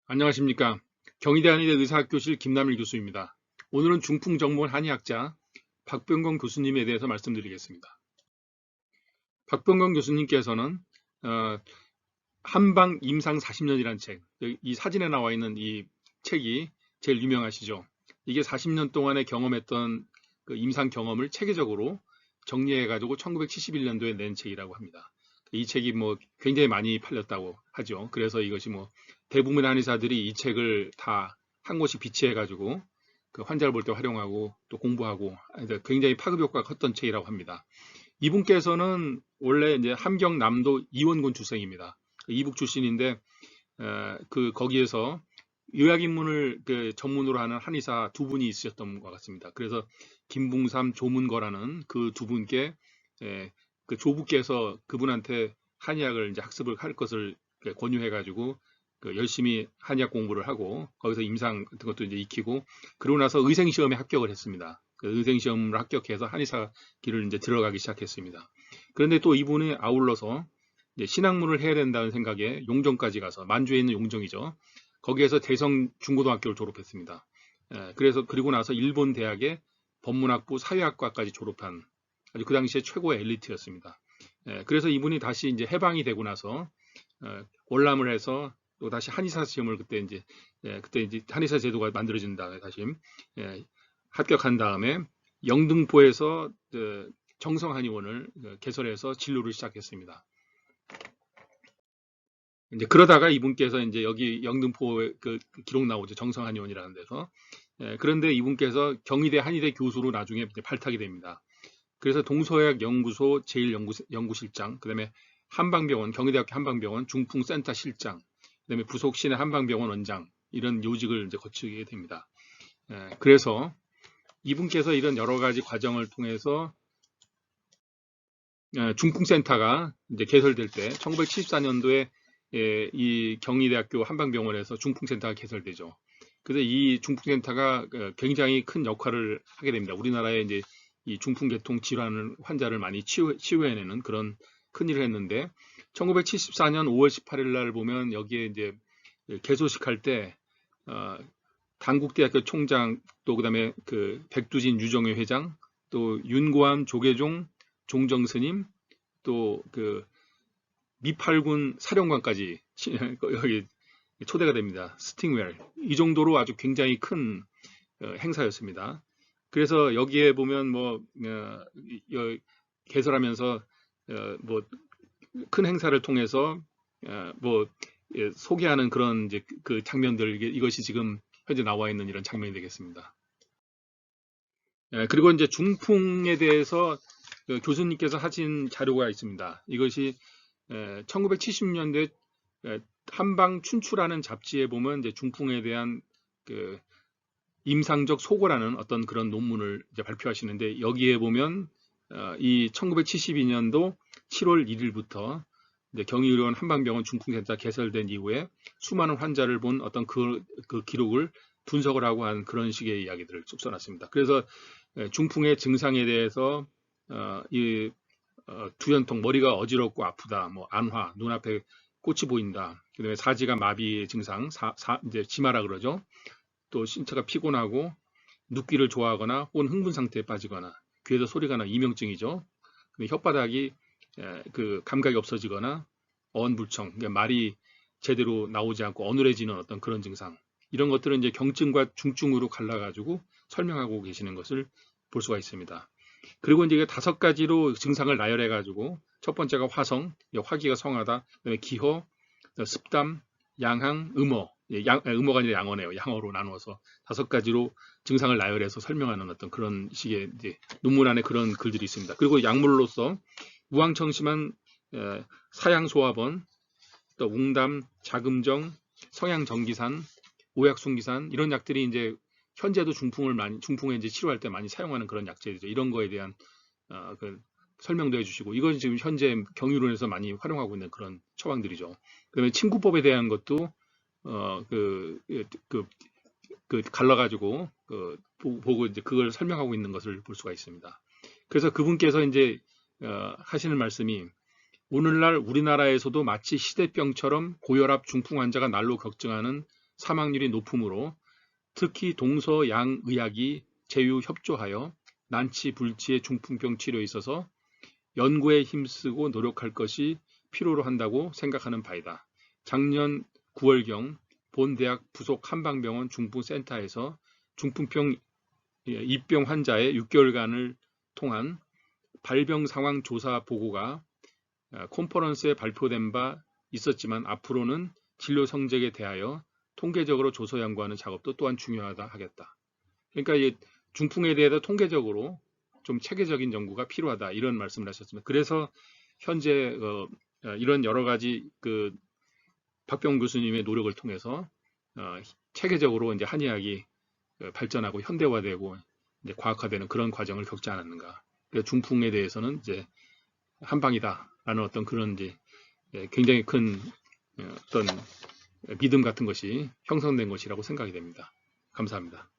안녕하십니까. 경희대 한의대 의사학교실 김남일 교수입니다. 오늘은 중풍 전문 한의학자 박병건 교수님에 대해서 말씀드리겠습니다. 박병건 교수님께서는 어, 한방 임상 40년이라는 책, 이 사진에 나와 있는 이 책이 제일 유명하시죠. 이게 40년 동안에 경험했던 그 임상 경험을 체계적으로 정리해가지고 1971년도에 낸 책이라고 합니다. 이 책이 뭐 굉장히 많이 팔렸다고 하죠. 그래서 이것이 뭐 대부분의 한의사들이 이 책을 다 한 권씩 비치해가지고 그 환자를 볼 때 활용하고 또 공부하고 굉장히 파급 효과가 컸던 책이라고 합니다. 이분께서는 원래 이제 함경남도 이원군 출생입니다. 이북 출신인데 그 거기에서 요약인문을 그 전문으로 하는 한의사 두 분이 있으셨던 것 같습니다. 그래서 김붕삼, 조문거라는 그 두 분께 그 조부께서 그분한테 한의학을 이제 학습을 할 것을 권유해가지고 그 열심히 한의학 공부를 하고 거기서 임상 같은 것도 이제 익히고 그러고 나서 의생시험에 합격을 했습니다. 그 의생시험을 합격해서 한의사 길을 이제 들어가기 시작했습니다. 그런데 또 이분이 아울러서 이제 신학문을 해야 된다는 생각에 용정까지 가서 만주에 있는 용정이죠. 거기에서 대성 중고등학교를 졸업했습니다. 그래서 그리고 나서 일본 대학의 법문학부 사회학과까지 졸업한 아주 그 당시에 최고의 엘리트였습니다. 그래서 이분이 다시 이제 해방이 되고 나서 월남을 해서 또 다시 한의사 시험을 그때 이제 한의사 제도가 만들어진 다음에 다시 합격한 다음에 영등포에서 정성한의원을 개설해서 진료를 시작했습니다. 이제 그러다가 이분께서 이제 여기 영등포에 그 기록 나오죠. 정성한의원이라는 데서. 그런데 이분께서 경희대 한의대 교수로 나중에 발탁이 됩니다. 그래서 동서의학연구소 제1연구실장, 그다음에 한방병원, 경희대학교 한방병원 중풍센터 실장, 그다음에 부속 시내 한방병원 원장 이런 요직을 이제 거치게 됩니다. 그래서 이분께서 이런 여러 가지 과정을 통해서 중풍센터가 이제 개설될 때 1974년도에 이 경희대학교 한방병원에서 중풍센터가 개설되죠. 그래서 이 중풍센터가 굉장히 큰 역할을 하게 됩니다. 우리나라에 이제 이 중풍계통 질환을 환자를 많이 치유해내는 그런 큰 일을 했는데 1974년 5월 18일 날 보면 여기에 이제 개소식할 때 단국대학교 총장 또 그다음에 그 백두진 유정회 회장 또 윤고암 조계종 종정스님 또 그 미팔군 사령관까지 여기 초대가 됩니다. 스팅웰 이 정도로 아주 굉장히 큰 행사였습니다. 그래서 여기에 보면 뭐 개설하면서 뭐 큰 행사를 통해서 뭐 소개하는 그런 이제 그 장면들 이것이 지금 현재 나와 있는 이런 장면이 되겠습니다. 그리고 이제 중풍에 대해서 교수님께서 하신 자료가 있습니다. 이것이 1970년대 한방 춘추라는 잡지에 보면 이제 중풍에 대한 그 임상적 소고라는 어떤 그런 논문을 이제 발표하시는데 여기에 보면 이 1972년도 7월 1일부터 경희의료원 한방병원 중풍센터 개설된 이후에 수많은 환자를 본 어떤 그 기록을 분석을 하고 한 그런 식의 이야기들을 써놨습니다. 그래서 중풍의 증상에 대해서 이 두연통, 머리가 어지럽고 아프다, 뭐 안화, 눈앞에 꽃이 보인다, 그다음에 사지가 마비의 증상, 이제 지마라 그러죠. 또 신체가 피곤하고 눕기를 좋아하거나 혹은 흥분 상태에 빠지거나 귀에서 소리가 나 이명증이죠. 혓바닥이 그 감각이 없어지거나 어언불청, 그러니까 말이 제대로 나오지 않고 어눌해지는 어떤 그런 증상 이런 것들은 이제 경증과 중증으로 갈라가지고 설명하고 계시는 것을 볼 수가 있습니다. 그리고 이제 5가지로 증상을 나열해가지고 첫 번째가 화성, 화기가 성하다, 그다음에 기허, 습담, 양항, 음어, 음어가 아니라 양어네요. 양어로 나누어서 5가지로 증상을 나열해서 설명하는 어떤 그런 식의 이제 논문 안에 그런 글들이 있습니다. 그리고 약물로서 우황청심한 사양소화번, 또 웅담, 자금정, 성양정기산, 오약순기산 이런 약들이 이제 현재도 중풍에 이제 치료할 때 많이 사용하는 그런 약재들이죠. 이런 거에 대한 그 설명도 해주시고 이건 지금 현재 경유론에서 많이 활용하고 있는 그런 처방들이죠. 그다음에 침구법에 대한 것도 갈라가지고 보고 이제 그걸 설명하고 있는 것을 볼 수가 있습니다. 그래서 그분께서 이제 하시는 말씀이 오늘날 우리나라에서도 마치 시대병처럼 고혈압 중풍 환자가 날로 격증하는 사망률이 높으므로 특히 동서양의학이 제휴협조하여 난치, 불치의 중풍병 치료에 있어서 연구에 힘쓰고 노력할 것이 필요로 한다고 생각하는 바이다. 작년 9월경 본대학 부속 한방병원 중풍센터에서 중풍병 입병 환자의 6개월간을 통한 발병 상황 조사 보고가 컨퍼런스에 발표된 바 있었지만 앞으로는 진료 성적에 대하여 통계적으로 조사 연구하는 작업도 또한 중요하다 하겠다. 그러니까 이 중풍에 대해서 통계적으로 좀 체계적인 연구가 필요하다 이런 말씀을 하셨습니다. 그래서 현재 이런 여러 가지 박병원 교수님의 노력을 통해서 체계적으로 이제 한의학이 발전하고 현대화되고 이제 과학화되는 그런 과정을 겪지 않았는가. 그래서 중풍에 대해서는 이제 한방이다라는 어떤 그런 이제 굉장히 큰 어떤 믿음 같은 것이 형성된 것이라고 생각이 됩니다. 감사합니다.